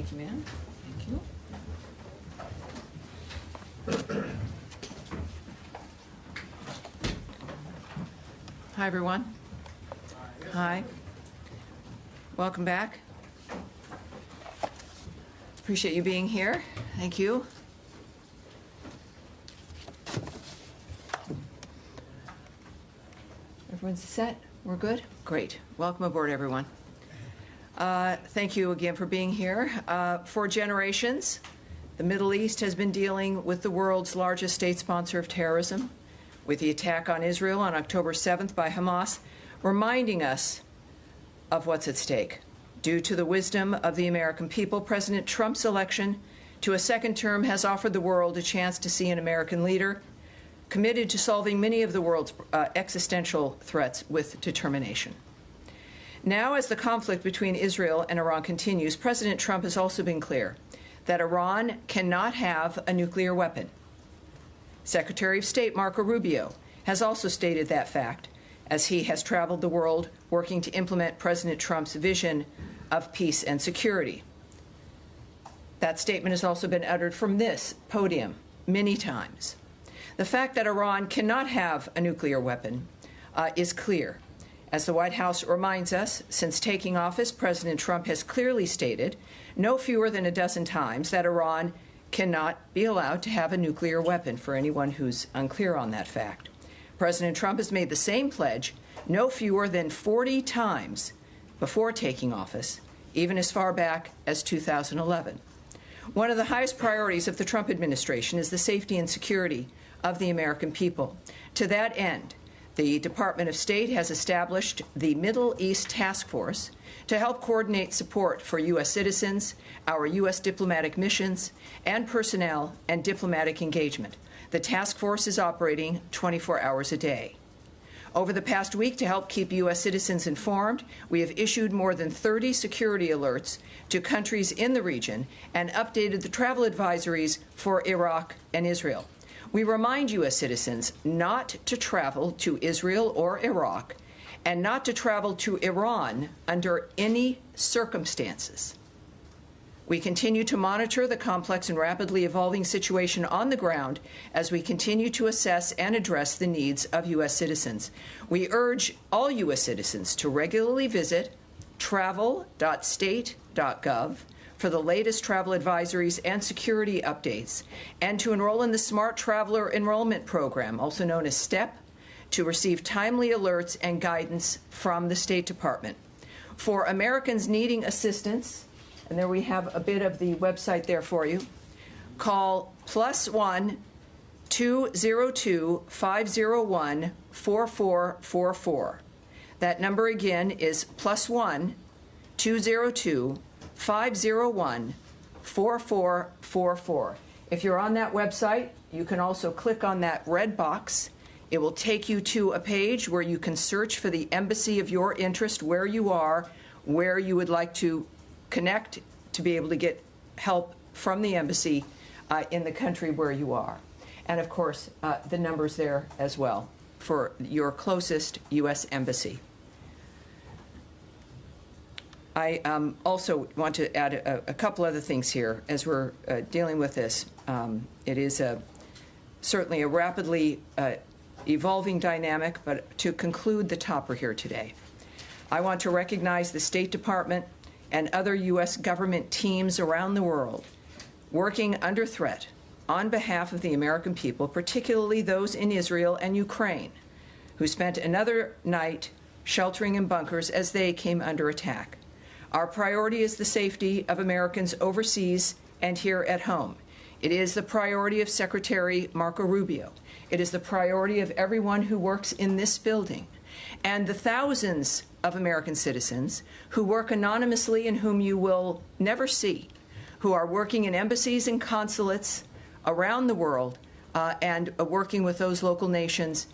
Thank you, ma'am. Thank you. Hi, everyone. Hi. Welcome back. Appreciate you being here. Thank you. Everyone's set? We're good? Great. Welcome aboard, everyone. Thank you again for being here. For generations, the Middle East has been dealing with the world's largest state sponsor of terrorism, with the attack on Israel on October 7th by Hamas, reminding us of what's at stake. Due to the wisdom of the American people, President Trump's election to a second term has offered the world a chance to see an American leader committed to solving many of the world's existential threats with determination. Now, as the conflict between Israel and Iran continues, President Trump has also been clear that Iran cannot have a nuclear weapon. Secretary of State Marco Rubio has also stated that fact, as he has traveled the world working to implement President Trump's vision of peace and security. That statement has also been uttered from this podium many times. The fact that Iran cannot have a nuclear weapon is clear. As the White House reminds us, since taking office, President Trump has clearly stated no fewer than a dozen times that Iran cannot be allowed to have a nuclear weapon, for anyone who's unclear on that fact. President Trump has made the same pledge no fewer than 40 times before taking office, even as far back as 2011. One of the highest priorities of the Trump administration is the safety and security of the American people. To that end, the Department of State has established the Middle East Task Force to help coordinate support for U.S. citizens, our U.S. diplomatic missions, and personnel and diplomatic engagement. The task force is operating 24 hours a day. Over the past week, to help keep U.S. citizens informed, we have issued more than 30 security alerts to countries in the region and updated the travel advisories for Iraq and Israel. We remind U.S. citizens not to travel to Israel or Iraq and not to travel to Iran under any circumstances. We continue to monitor the complex and rapidly evolving situation on the ground as we continue to assess and address the needs of U.S. citizens. We urge all U.S. citizens to regularly visit travel.state.gov for the latest travel advisories and security updates, and to enroll in the Smart Traveler Enrollment Program, also known as STEP, to receive timely alerts and guidance from the State Department. For Americans needing assistance, and there we have a bit of the website there for you, call +1 202 501 4444. That number again is +1 202 501 4444. If you're on that website, you can also click on that red box. It will take you to a page where you can search for the embassy of your interest, where you are, where you would like to connect to be able to get help from the embassy in the country where you are. And of course, the number's there as well for your closest U.S. embassy. I also want to add a couple other things here as we're dealing with this. It is certainly a rapidly evolving dynamic, but to conclude the topper here today, I want to recognize the State Department and other U.S. government teams around the world working under threat on behalf of the American people, particularly those in Israel and Ukraine, who spent another night sheltering in bunkers as they came under attack. Our priority is the safety of Americans overseas and here at home. It is the priority of Secretary Marco Rubio. It is the priority of everyone who works in this building, and the thousands of American citizens who work anonymously and whom you will never see, who are working in embassies and consulates around the world and working with those local nations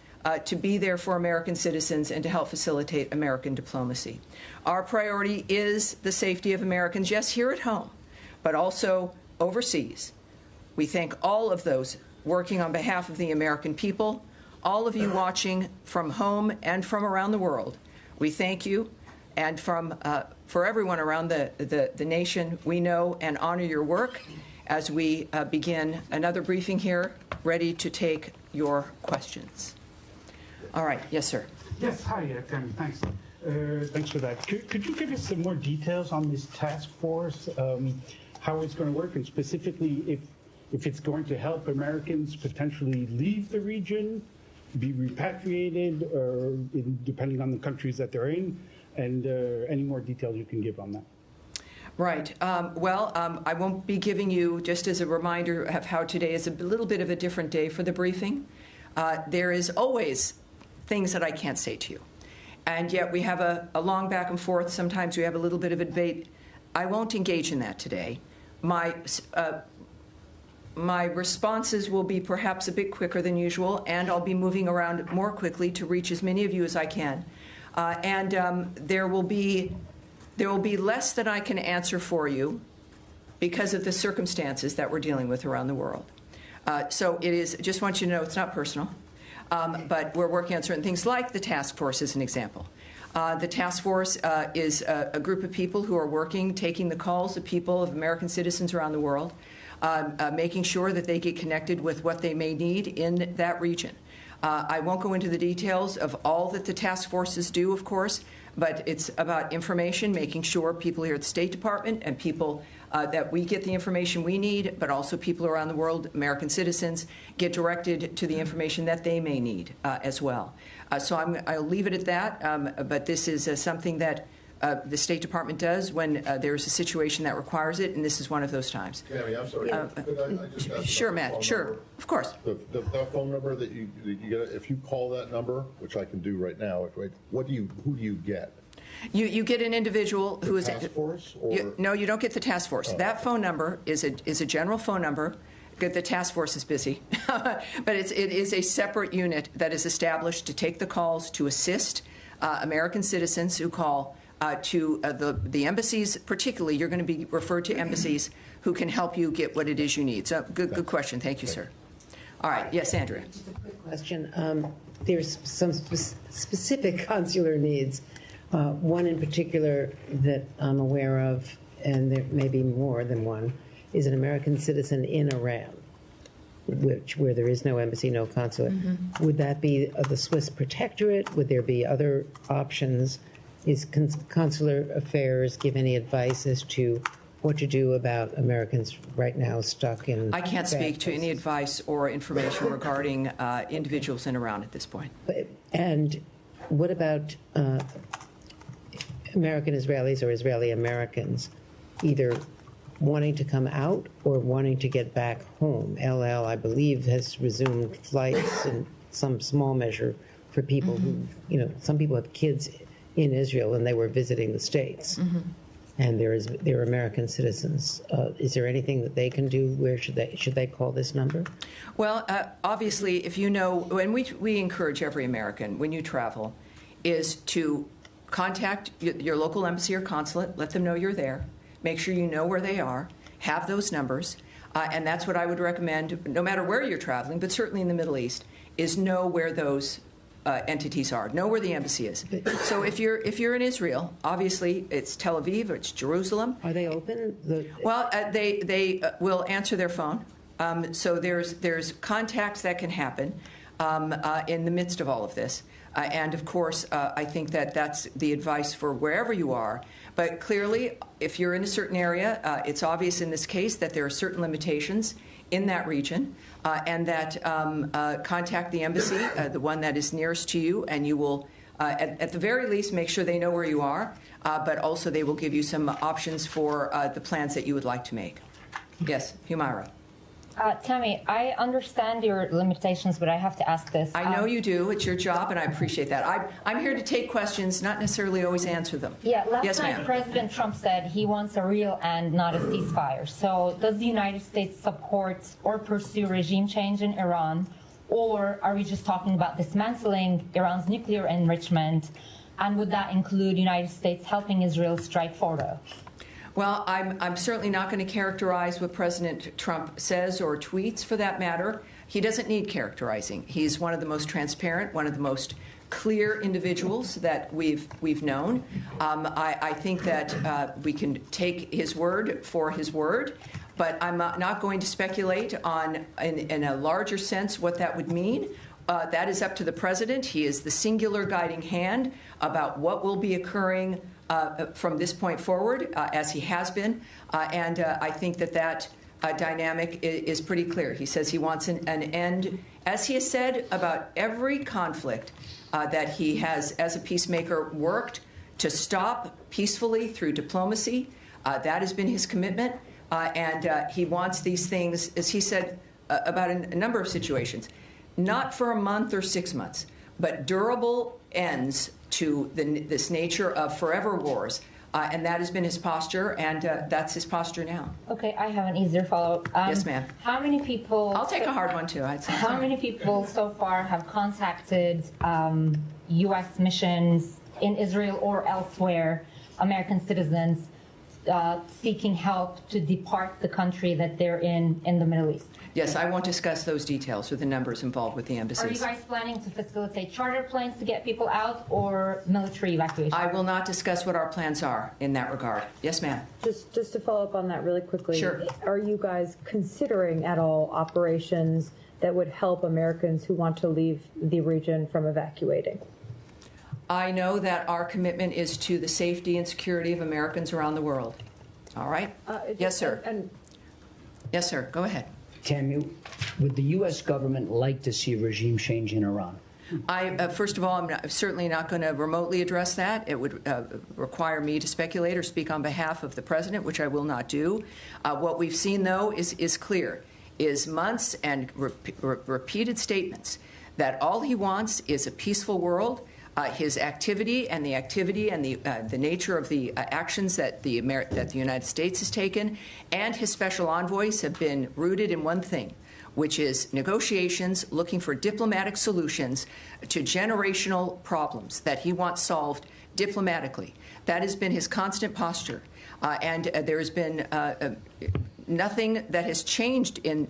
to be there for American citizens and to help facilitate American diplomacy. Our priority is the safety of Americans, yes, here at home, but also overseas. We thank all of those working on behalf of the American people, all of you watching from home and from around the world. We thank you, and from for everyone around the nation, we know and honor your work as we begin another briefing here, ready to take your questions. All right. Yes, sir. Yes. Hi, Tammy. Thanks. Thanks for that. Could you give us some more details on this task force, how it's going to work, and specifically if it's going to help Americans potentially leave the region, be repatriated, or depending on the countries that they're in, and any more details you can give on that? Right. I won't be giving you, just as a reminder of how today is a little bit of a different day for the briefing. There is always things that I can't say to you. And yet we have a long back and forth. Sometimes we have a little bit of a debate. I won't engage in that today. My responses will be perhaps a bit quicker than usual, and I'll be moving around more quickly to reach as many of you as I can. There will be less than I can answer for you because of the circumstances that we're dealing with around the world. So it is, just want you to know it's not personal, but we're working on certain things like the task force as an example. The task force is a group of people who are working, taking the calls of people, of American citizens around the world, making sure that they get connected with what they may need in that region. I won't go into the details of all that the task forces do, of course, but it's about information, making sure people here at the State Department and people that we get the information we need, but also people around the world, American citizens, get directed to the information that they may need as well. So I'll leave it at that, but this is something that the State Department does when there's a situation that requires it, and this is one of those times. Tammy, I'm sorry. Could I just ask sure, Matt. Sure, number? Of course. That phone number that you get, if you call that number, which I can do right now, who do you get? You get an individual who is task force, or? No, you don't get the task force. Oh. That phone number is a general phone number. The task force is busy, but it is a separate unit that is established to take the calls to assist American citizens who call to the embassies. Particularly, you're going to be referred to embassies who can help you get what it is you need. So good question. Thank you, sir. All right. Yes, Andrea. Just a quick question. There's some specific consular needs. One in particular that I'm aware of, and there may be more than one, is an American citizen in Iran, where there is no embassy, no consulate. Mm-hmm. Would that be the Swiss protectorate? Would there be other options? Is consular affairs give any advice as to what to do about Americans right now stuck in? I can't speak to any advice or information regarding individuals in Iran at this point. And what about American Israelis or Israeli Americans either wanting to come out or wanting to get back home? LL, I believe, has resumed flights in some small measure for people mm-hmm. who, some people have kids in Israel and they were visiting the States. Mm-hmm. And they're American citizens. Is there anything that they can do? Where should they call this number? Well, obviously, if you know, and we encourage every American when you travel, is to contact your local embassy or consulate, let them know you're there, make sure you know where they are, have those numbers, and that's what I would recommend, no matter where you're traveling, but certainly in the Middle East, is know where those entities are, know where the embassy is. So if you're in Israel, obviously it's Tel Aviv or it's Jerusalem. Are they open? Well, they will answer their phone. So there's contacts that can happen in the midst of all of this. And, of course, I think that's the advice for wherever you are. But clearly, if you're in a certain area, it's obvious in this case that there are certain limitations in that region, and that contact the embassy, the one that is nearest to you, and you will, at the very least, make sure they know where you are, but also they will give you some options for the plans that you would like to make. Yes, Humaira. Tammy, I understand your limitations, but I have to ask this. I know you do. It's your job, and I appreciate that. I'm here to take questions, not necessarily always answer them. Yeah, yes, last night President Trump said he wants a real end, not a ceasefire. So does the United States support or pursue regime change in Iran, or are we just talking about dismantling Iran's nuclear enrichment, and would that include the United States helping Israel strike Fordo? Well, I'm certainly not going to characterize what President Trump says or tweets, for that matter. He doesn't need characterizing. He's one of the most transparent, one of the most clear individuals that we've known. I think that we can take his word for his word, but I'm not going to speculate on, in a larger sense, what that would mean. That is up to the president. He is the singular guiding hand about what will be occurring from this point forward, as he has been. And I think that dynamic is pretty clear. He says he wants an end, as he has said about every conflict that he has, as a peacemaker, worked to stop peacefully through diplomacy. That has been his commitment. And he wants these things, as he said about a number of situations, not for a month or 6 months, but durable ends to this nature of forever wars. And that has been his posture, and that's his posture now. Okay, I have an easier follow-up. Yes, ma'am. How many people... I'll take a hard one, too. I'd say. How many people so far have contacted U.S. missions in Israel or elsewhere, American citizens, seeking help to depart the country that they're in the Middle East? Yes, I won't discuss those details or the numbers involved with the embassies. Are you guys planning to facilitate charter planes to get people out or military evacuation? I will not discuss what our plans are in that regard. Yes, ma'am. Just to follow up on that really quickly. Sure. Are you guys considering at all operations that would help Americans who want to leave the region from evacuating? I know that our commitment is to the safety and security of Americans around the world. All right? Yes, sir. Yes, sir. Go ahead. Tammy, would the U.S. government like to see a regime change in Iran? First of all, I'm certainly not going to remotely address that. It would require me to speculate or speak on behalf of the president, which I will not do. What we've seen, though, is clear, is months and repeated statements that all he wants is a peaceful world. His activity and the nature of the actions that the United States has taken and his special envoys have been rooted in one thing, which is negotiations, looking for diplomatic solutions to generational problems that he wants solved diplomatically. That has been his constant posture. And there has been nothing that has changed in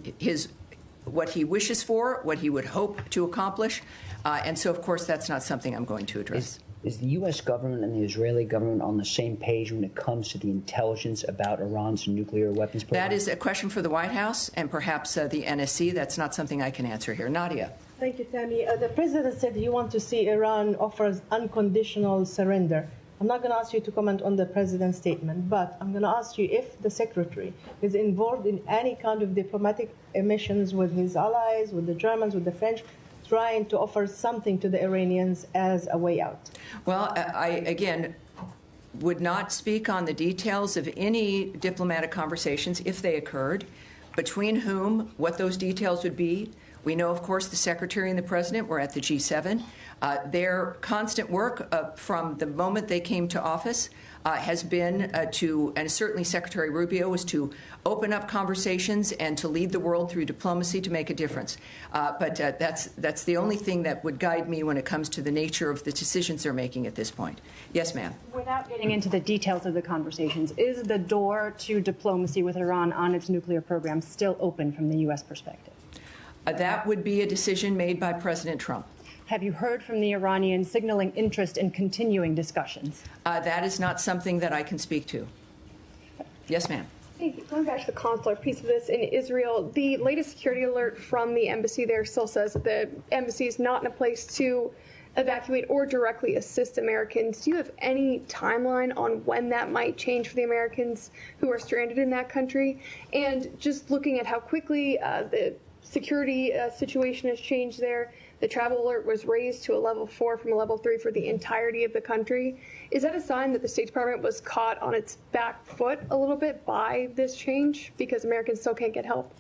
what he wishes for, what he would hope to accomplish. And so, of course, that's not something I'm going to address. Is the U.S. government and the Israeli government on the same page when it comes to the intelligence about Iran's nuclear weapons program? That is a question for the White House and perhaps the NSC. That's not something I can answer here. Nadia. Thank you, Tammy. The president said he wants to see Iran offers unconditional surrender. I'm not going to ask you to comment on the president's statement, but I'm going to ask you if the secretary is involved in any kind of diplomatic missions with his allies, with the Germans, with the French, trying to offer something to the Iranians as a way out. Well, I, again, would not speak on the details of any diplomatic conversations, if they occurred, between whom, what those details would be. We know, of course, the Secretary and the President were at the G7. Their constant work from the moment they came to office has been and certainly Secretary Rubio, was to open up conversations and to lead the world through diplomacy to make a difference. But that's the only thing that would guide me when it comes to the nature of the decisions they're making at this point. Yes, ma'am. Without getting into the details of the conversations, is the door to diplomacy with Iran on its nuclear program still open from the U.S. perspective? That would be a decision made by President Trump. Have you heard from the Iranians signaling interest in continuing discussions? That is not something that I can speak to. Yes, ma'am. Hey, going back to the consular piece of this in Israel, the latest security alert from the embassy there still says that the embassy is not in a place to evacuate or directly assist Americans. Do you have any timeline on when that might change for the Americans who are stranded in that country? And just looking at how quickly the security situation has changed there, the travel alert was raised to a level 4 from a level 3 for the entirety of the country. Is that a sign that the State Department was caught on its back foot a little bit by this change because Americans still can't get help?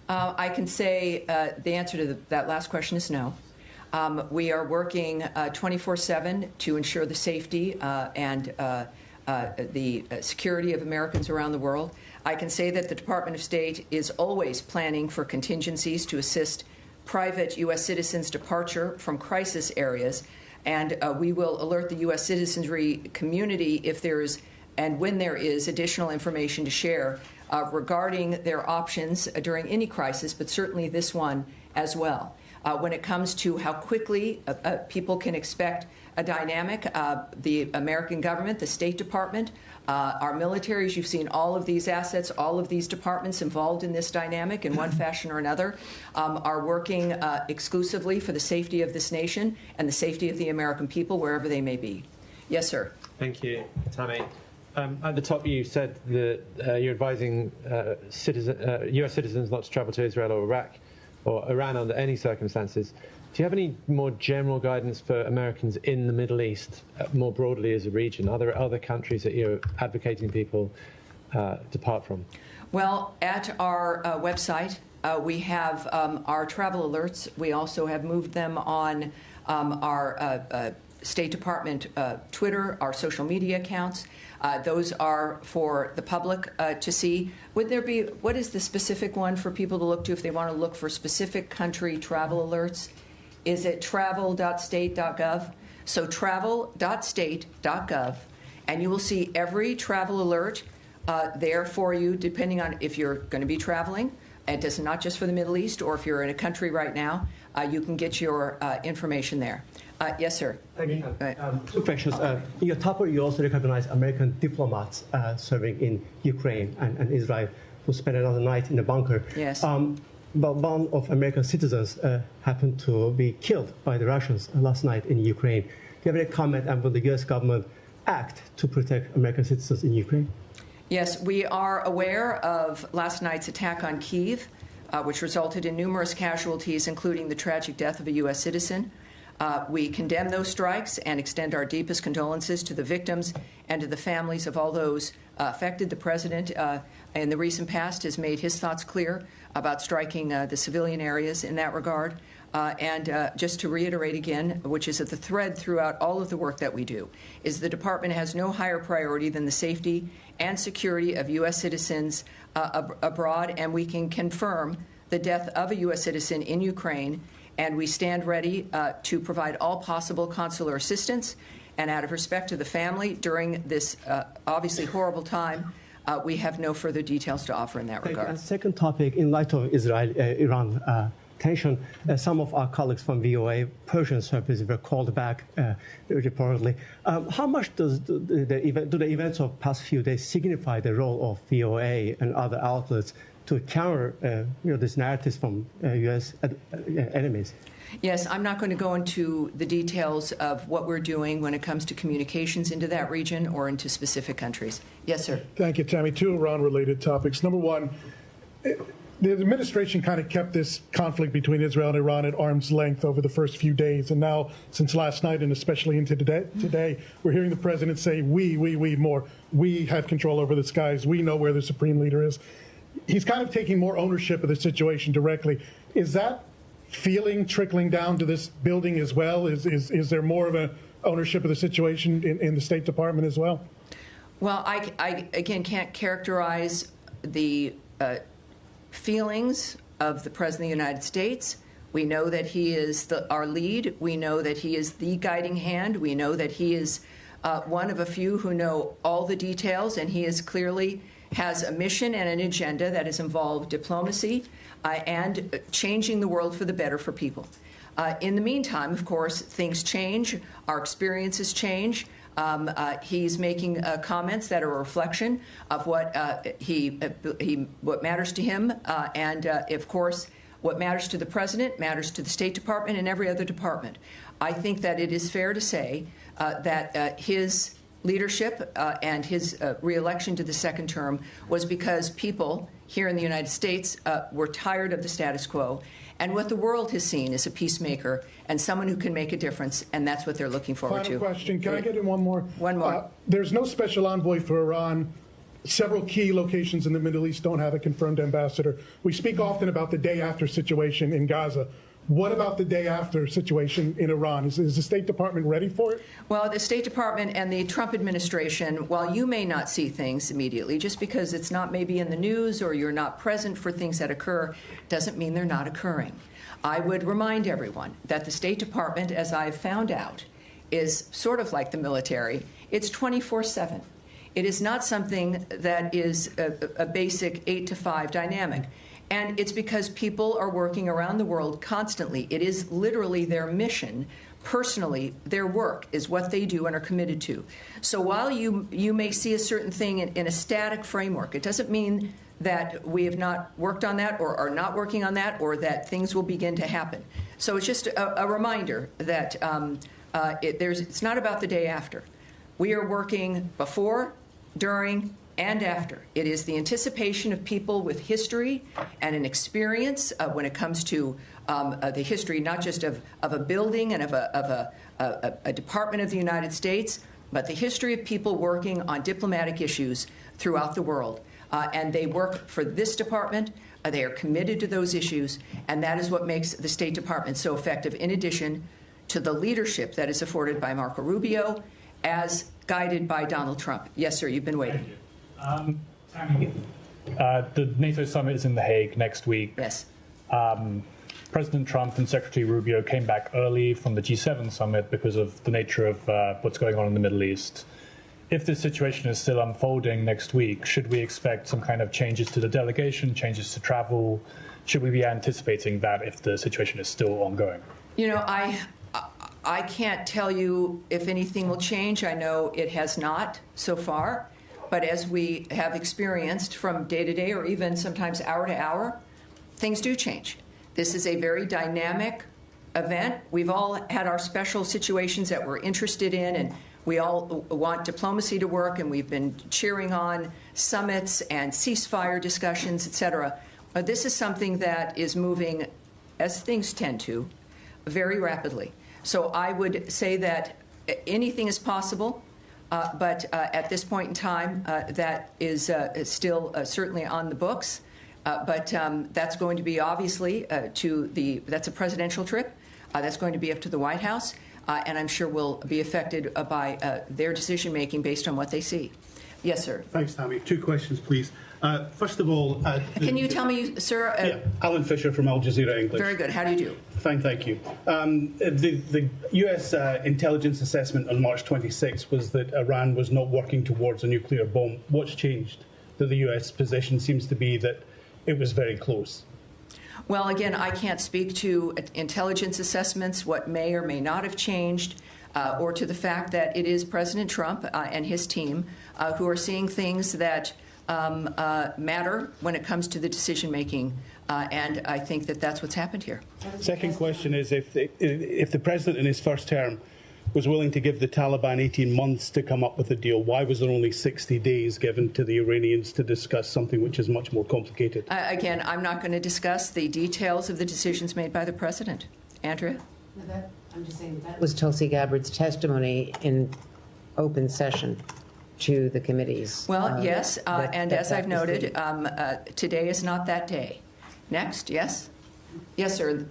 I can say the answer to that last question is no. We are working 24/7 to ensure the safety and the security of Americans around the world. I can say that the Department of State is always planning for contingencies to assist private U.S. citizens' departure from crisis areas, and we will alert the U.S. citizenry community if there is and when there is additional information to share regarding their options during any crisis, but certainly this one as well. When it comes to how quickly people can expect a dynamic, the American government, the State Department, our militaries, you've seen all of these assets, all of these departments involved in this dynamic in one fashion or another, are working exclusively for the safety of this nation and the safety of the American people, wherever they may be. Yes, sir. Thank you, Tammy. At the top, you said that you're advising U.S. citizens not to travel to Israel or Iraq or Iran under any circumstances. Do you have any more general guidance for Americans in the Middle East, more broadly as a region? Are there other countries that you're advocating people depart from? Well, at our website, we have our travel alerts. We also have moved them on our State Department Twitter, our social media accounts. Those are for the public to see. Would there be, what is the specific one for people to look to if they want to look for specific country travel alerts? Is it travel.state.gov? So travel.state.gov, and you will see every travel alert there for you, depending on if you're going to be traveling. It is not just for the Middle East, or if you're in a country right now, you can get your information there. Yes, sir. Thank you. Two questions. In your topic, you also recognize American diplomats serving in Ukraine and Israel who spent another night in a bunker. Yes. But one of American citizens happened to be killed by the Russians last night in Ukraine. Do you have any comment on will the U.S. government act to protect American citizens in Ukraine? Yes, we are aware of last night's attack on Kyiv, which resulted in numerous casualties, including the tragic death of a U.S. citizen. We condemn those strikes and extend our deepest condolences to the victims and to the families of all those affected. The President, in the recent past, has made his thoughts clear about striking the civilian areas in that regard. And just to reiterate again, which is at the thread throughout all of the work that we do, is the Department has no higher priority than the safety and security of U.S. citizens abroad, and we can confirm the death of a U.S. citizen in Ukraine, and we stand ready to provide all possible consular assistance. And out of respect to the family during this obviously horrible time, we have no further details to offer in that regard. And second topic, in light of Israel-Iran tension, some of our colleagues from VOA Persian service were called back reportedly. How much do the events of past few days signify the role of VOA and other outlets to counter these narratives from U.S. enemies? Yes, I'm not going to go into the details of what we're doing when it comes to communications into that region or into specific countries. Yes, sir. Thank you, Tammy. Two Iran-related topics. Number one, the administration kind of kept this conflict between Israel and Iran at arm's length over the first few days. And now, since last night and especially into today, we're hearing the president say, we more. We have control over the skies. We know where the supreme leader is. He's kind of taking more ownership of the situation directly. Is that feeling trickling down to this building as well? Is there more of an ownership of the situation in the State Department as well? Well, I again can't characterize the feelings of the President of the United States. We know that he is our lead. We know that he is the guiding hand. We know that he is one of a few who know all the details, and he is clearly has a mission and an agenda that has involved diplomacy and changing the world for the better for people. In the meantime, of course, things change. Our experiences change. He's making comments that are a reflection of what what matters to him, and of course, what matters to the President matters to the State Department and every other department. I think that it is fair to say that his leadership and his re-election to the second term was because people here in the United States were tired of the status quo. And what the world has seen is a peacemaker and someone who can make a difference, and that's what they're looking forward to. Final question. Can I get in one more? One more. There's no special envoy for Iran. Several key locations in the Middle East don't have a confirmed ambassador. We speak often about the day after situation in Gaza. What about the day after situation in Iran? Is the State Department ready for it? Well, the State Department and the Trump administration, while you may not see things immediately, just because it's not maybe in the news or you're not present for things that occur, doesn't mean they're not occurring. I would remind everyone that the State Department, as I've found out, is sort of like the military. It's 24/7. It is not something that is a basic 8 to 5 dynamic. And it's because people are working around the world constantly. It is literally their mission. Personally, their work is what they do and are committed to. So while you may see a certain thing in a static framework, it doesn't mean that we have not worked on that or are not working on that or that things will begin to happen. So it's just a reminder that it's not about the day after. We are working before, during, and after. It is the anticipation of people with history and an experience when it comes to the history not just of a building and of a department of the United States, but the history of people working on diplomatic issues throughout the world. And they work for this department. They are committed to those issues, and that is what makes the State Department so effective, in addition to the leadership that is afforded by Marco Rubio as guided by Donald Trump. Yes, sir, you've been waiting. Tammy, the NATO summit is in The Hague next week. Yes. President Trump and Secretary Rubio came back early from the G7 summit because of the nature of what's going on in the Middle East. If this situation is still unfolding next week, should we expect some kind of changes to the delegation, changes to travel? Should we be anticipating that if the situation is still ongoing? You know, I can't tell you if anything will change. I know it has not so far. But as we have experienced from day to day or even sometimes hour to hour, things do change. This is a very dynamic event. We've all had our special situations that we're interested in, and we all want diplomacy to work, and we've been cheering on summits and ceasefire discussions, et cetera. This is something that is moving, as things tend to, very rapidly. So I would say that anything is possible, but at this point in time, that is still certainly on the books. But that's going to be obviously that's a presidential trip. That's going to be up to the White House. And I'm sure will be affected by their decision-making based on what they see. Yes, sir. Thanks, Tammy. 2 questions, please. First of all... Can you tell me, sir... yeah, Alan Fisher from Al Jazeera English. Very good. How do you do? Fine, thank you. The U.S. intelligence assessment on March 26 was that Iran was not working towards a nuclear bomb. What's changed? That the U.S. position seems to be that it was very close. Well, again, I can't speak to intelligence assessments, what may or may not have changed, or to the fact that it is President Trump and his team who are seeing things that matter when it comes to the decision-making, and I think that that's what's happened here. Second question is, if the president in his first term was willing to give the Taliban 18 months to come up with a deal, why was there only 60 days given to the Iranians to discuss something which is much more complicated? Again, I'm not going to discuss the details of the decisions made by the president. Andrea? I'm just saying that was Tulsi Gabbard's testimony in open session to the committees. Well, yes, and as I've noted, today is not that day. Next, yes? Yes, sir.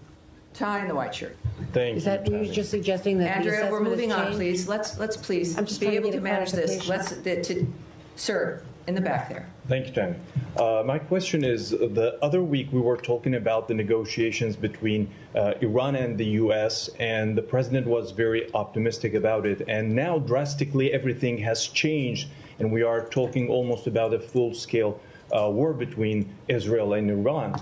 Tie in the white shirt. Thank you. Is that you just suggesting that Andrea, we're moving on, please. Let's please be able to manage this. Sir, in the back there. Thank you, Tammy. My question is, the other week we were talking about the negotiations between Iran and the U.S., and the president was very optimistic about it. And now drastically everything has changed, and we are talking almost about a full-scale war between Israel and Iran.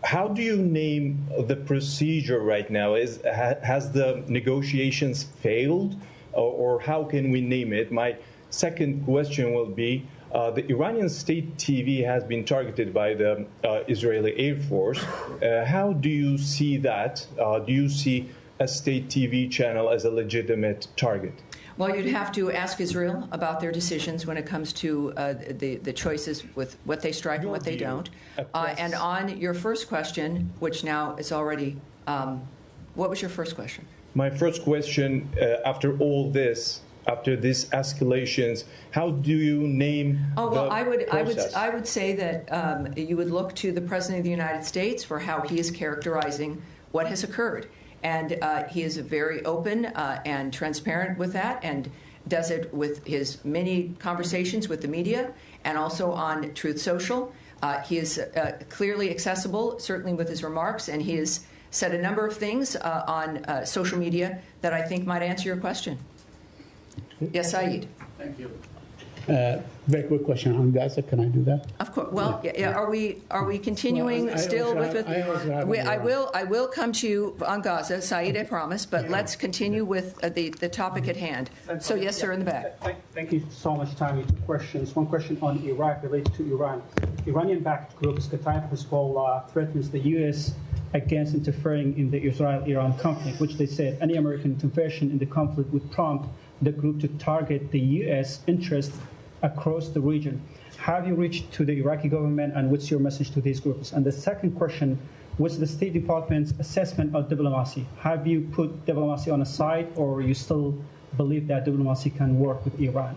How do you name the procedure right now? Has the negotiations failed, or how can we name it? My second question will be, the Iranian state TV has been targeted by the Israeli Air Force. How do you see that? Do you see a state TV channel as a legitimate target? Well, you'd have to ask Israel about their decisions when it comes to the choices with what they strike and what they don't. And on your first question, which now is already, what was your first question? My first question, after all this, after these escalations, how do you name the process? I would say that you would look to the President of the United States for how he is characterizing what has occurred. And he is very open and transparent with that, and does it with his many conversations with the media and also on Truth Social. He is clearly accessible, certainly with his remarks, and he has said a number of things on social media that I think might answer your question. Yes, Saeed. Thank you. Very quick question on Gaza. Can I do that? Of course. Well, yeah. Are we continuing still with? I will come to you on Gaza, Saeed. I promise. But let's continue with the topic at hand. So yes, sir, in the back. Thank you so much, Tammy. 2 questions. One question on Iraq related to Iran. Iranian-backed group Escalating Hezbollah threatens the U.S. against interfering in the Israel-Iran conflict, which they said any American intervention in the conflict would prompt the group to target the U.S. interests across the region. Have you reached to the Iraqi government, and what's your message to these groups? And the second question, what's the State Department's assessment of diplomacy? Have you put diplomacy on a side, or you still believe that diplomacy can work with Iran?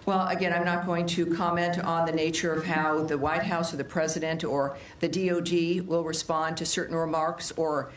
Well, again, I'm not going to comment on the nature of how the White House or the President or the DOD will respond to certain remarks or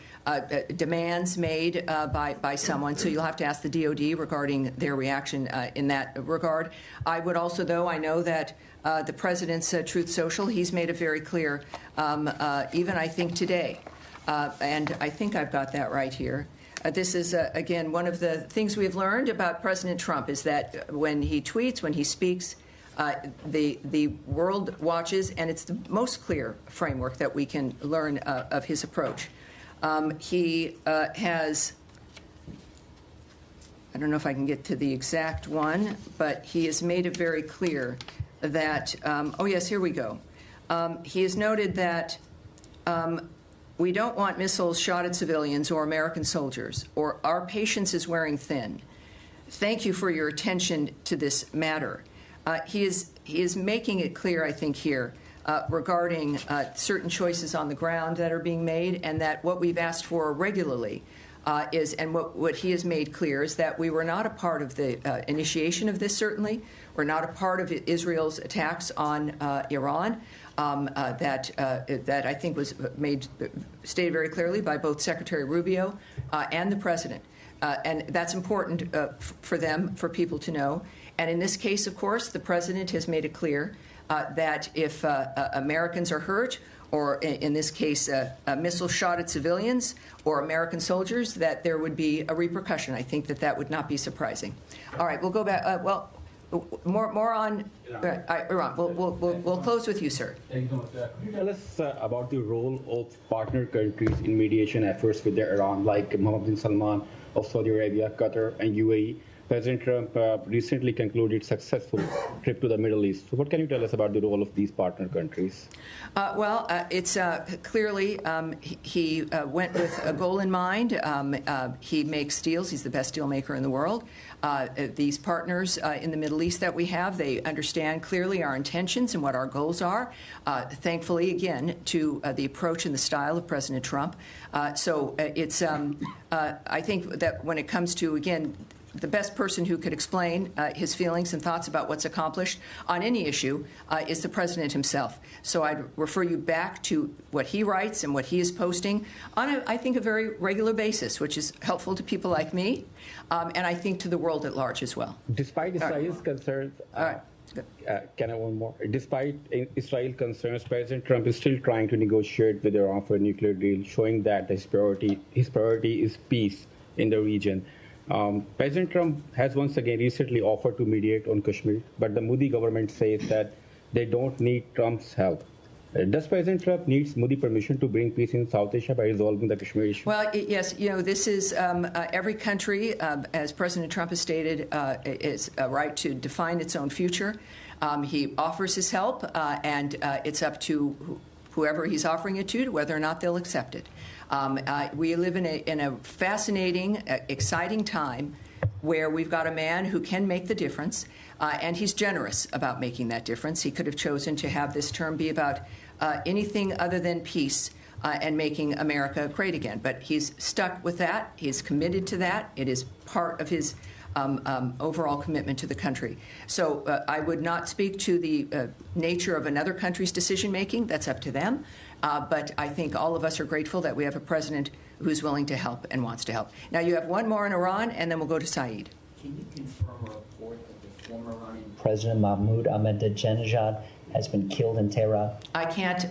demands made by someone. So you'll have to ask the DOD regarding their reaction in that regard. I would also, though, I know that the President's Truth Social, he's made it very clear, even I think today, and I think I've got that right here. This is, again, one of the things we've learned about President Trump is that when he tweets, when he speaks, the world watches, and it's the most clear framework that we can learn of his approach. He has, I don't know if I can get to the exact one, but he has made it very clear that, oh yes, here we go. He has noted that we don't want missiles shot at civilians or American soldiers, or our patience is wearing thin. Thank you for your attention to this matter. He is making it clear, I think, here regarding certain choices on the ground that are being made, and that what we've asked for regularly is, and what he has made clear is that we were not a part of the initiation of this, certainly. We're not a part of Israel's attacks on Iran. That I think was stated very clearly by both Secretary Rubio and the President. And that's important for them, for people to know. And in this case, of course, the President has made it clear that if Americans are hurt, or in this case, a missile shot at civilians or American soldiers, that there would be a repercussion. I think that would not be surprising. All right, we'll go back. More on Iran. We'll close with you, sir. Thank you so much. Could you tell us about the role of partner countries in mediation efforts with Iran, like Mohammed bin Salman of Saudi Arabia, Qatar, and UAE? President Trump recently concluded successful trip to the Middle East. So what can you tell us about the role of these partner countries? It's clearly he went with a goal in mind. He makes deals. He's the best deal maker in the world. These partners in the Middle East that we have, they understand clearly our intentions and what our goals are. Thankfully, again, to the approach and the style of President Trump. So it's, I think that when it comes to, again, the best person who could explain his feelings and thoughts about what's accomplished on any issue is the President himself. So I'd refer you back to what he writes and what he is posting on, I think, a very regular basis, which is helpful to people like me, and I think to the world at large as well. Despite Israel's concerns, can I one more? Despite Israel's concerns, President Trump is still trying to negotiate with Iran for a nuclear deal, showing that his priority is peace in the region. President Trump has once again recently offered to mediate on Kashmir, but the Modi government says that they don't need Trump's help. Does President Trump need Modi permission to bring peace in South Asia by resolving the Kashmir issue? Well, yes, this is every country, as President Trump has stated, is a right to define its own future. He offers his help, and it's up to whoever he's offering it to whether or not they'll accept it. We live in a fascinating, exciting time where we've got a man who can make the difference, and he's generous about making that difference. He could have chosen to have this term be about anything other than peace and making America great again. But he's stuck with that. He's committed to that. It is part of his overall commitment to the country. So I would not speak to the nature of another country's decision-making. That's up to them. But I think all of us are grateful that we have a president who's willing to help and wants to help. Now, you have one more in Iran, and then we'll go to Saeed. Can you confirm a report that the former Iranian President Mahmoud Ahmadinejad has been killed in Tehran? I can't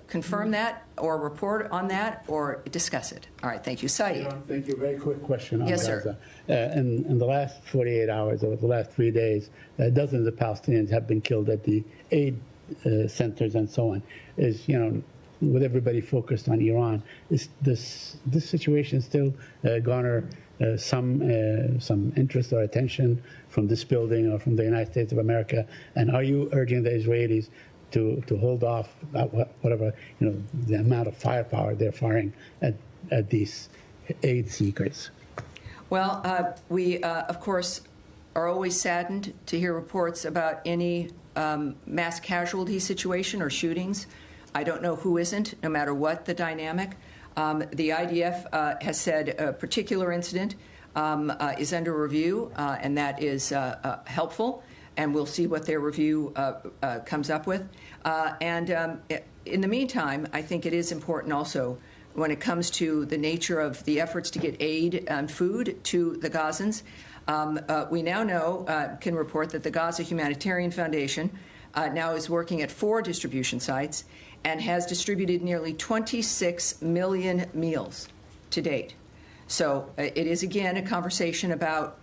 confirm that or report on that or discuss it. All right, thank you. Saeed. Thank you. Very quick question on Yes, Gaza. sir. In the last 48 hours, or the last 3 days, dozens of Palestinians have been killed at the aid centers and so on. With everybody focused on Iran, is this situation still garner some interest or attention from this building or from the United States of America? And are you urging the Israelis to hold off whatever the amount of firepower they're firing at these aid seekers? Well, we of course are always saddened to hear reports about any mass casualty situation or shootings. I don't know who isn't, no matter what the dynamic. The IDF has said a particular incident is under review, and that is helpful, and we'll see what their review comes up with. In the meantime, I think it is important also when it comes to the nature of the efforts to get aid and food to the Gazans. We now know, can report that the Gaza Humanitarian Foundation now is working at 4 distribution sites and has distributed nearly 26 million meals to date. So it is, again, a conversation about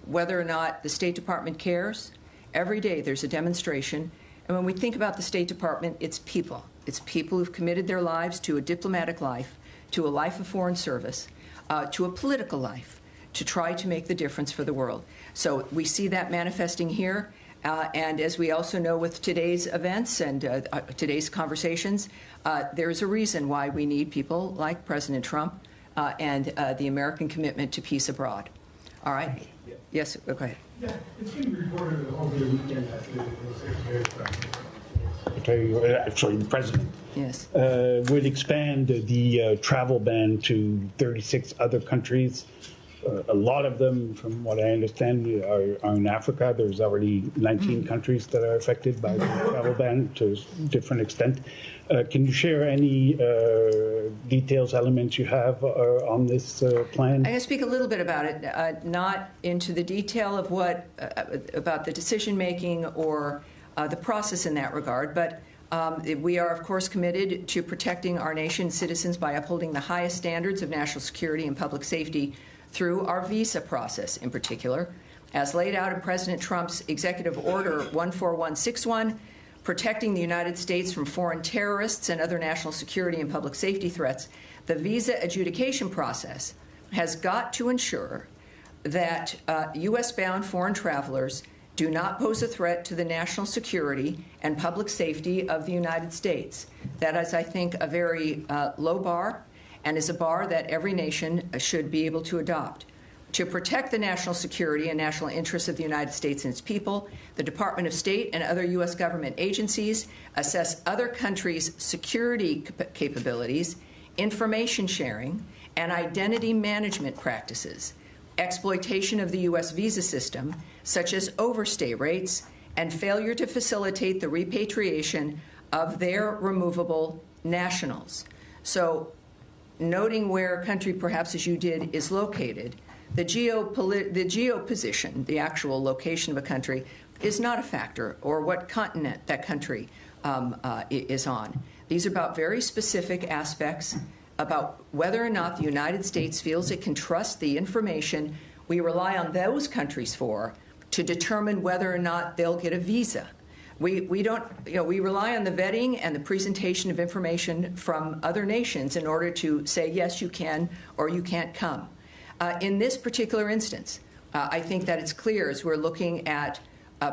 whether or not the State Department cares. Every day there's a demonstration. And when we think about the State Department, it's people. It's people who've committed their lives to a diplomatic life, to a life of foreign service, to a political life, to try to make the difference for the world. So we see that manifesting here. And as we also know with today's events and today's conversations, there's a reason why we need people like President Trump and the American commitment to peace abroad. All right? Yeah. Yes, go ahead. Yeah, it's been reported over the weekend that the President yes. Would expand the travel ban to 36 other countries. A lot of them, from what I understand, are in Africa. There's already 19 countries that are affected by the travel ban to a different extent. Can you share any details, elements you have on this plan? I'm going to speak a little bit about it, not into the detail of what about the decision-making or the process in that regard, but we are, of course, committed to protecting our nation's citizens by upholding the highest standards of national security and public safety through our visa process in particular, as laid out in President Trump's Executive Order 14161, protecting the United States from foreign terrorists and other national security and public safety threats. The visa adjudication process has got to ensure that U.S.-bound foreign travelers do not pose a threat to the national security and public safety of the United States. That is, I think, a very low bar, and is a bar that every nation should be able to adopt. To protect the national security and national interests of the United States and its people, the Department of State and other U.S. government agencies assess other countries' security capabilities, information sharing, and identity management practices, exploitation of the U.S. visa system, such as overstay rates, and failure to facilitate the repatriation of their removable nationals. So, noting where a country, perhaps as you did, is located, the geoposition, the actual location of a country, is not a factor, or what continent that country is on. These are about very specific aspects about whether or not the United States feels it can trust the information we rely on those countries for to determine whether or not they'll get a visa. We don't, we rely on the vetting and the presentation of information from other nations in order to say, yes, you can, or you can't come. In this particular instance, I think that it's clear as we're looking at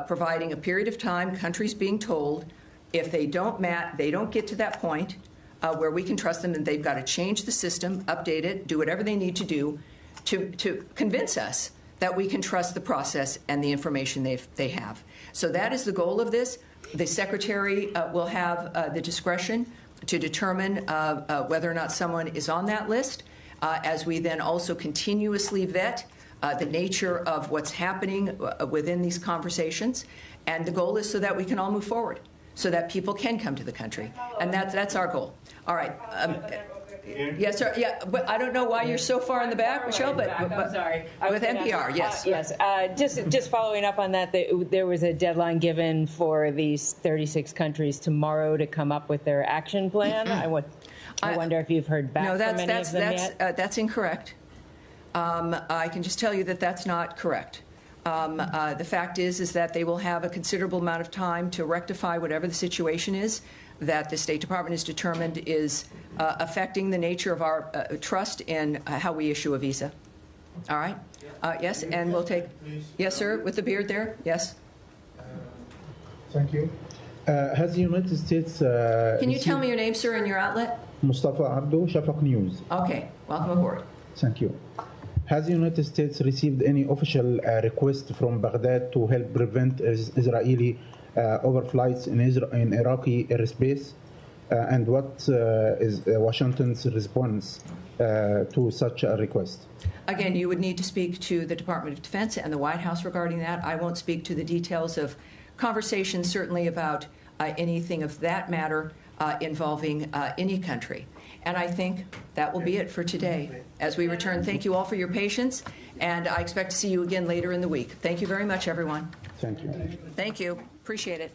providing a period of time, countries being told if they don't get to that point where we can trust them, and they've got to change the system, update it, do whatever they need to do to convince us that we can trust the process and the information they have. So that is the goal of this. The Secretary will have the discretion to determine whether or not someone is on that list, as we then also continuously vet the nature of what's happening within these conversations. And the goal is so that we can all move forward, so that people can come to the country. And that's our goal. All right. Yes, sir. Yeah, but I don't know why you're so far in the back, Michelle. But I'm sorry. With NPR, yes. Yes. Just following up on that, there was a deadline given for these 36 countries tomorrow to come up with their action plan. I wonder if you've heard back from any of them yet. That's incorrect. I can just tell you that that's not correct. The fact is that they will have a considerable amount of time to rectify whatever the situation is that the State Department is determined is affecting the nature of our trust in how we issue a visa. All right? Yes, and we'll take... Yes, sir, with the beard there? Yes. Thank you. Has the United States... Can you tell me your name, sir, and your outlet? Mustafa Abdo, Shafaq News. Okay, welcome aboard. Thank you. Has the United States received any official request from Baghdad to help prevent Israeli overflights in Iraqi airspace? And what is Washington's response to such a request? Again, you would need to speak to the Department of Defense and the White House regarding that. I won't speak to the details of conversations, certainly about anything of that matter involving any country. And I think that will be it for today. As we return, thank you all for your patience, and I expect to see you again later in the week. Thank you very much, everyone. Thank you. Thank you. Appreciate it.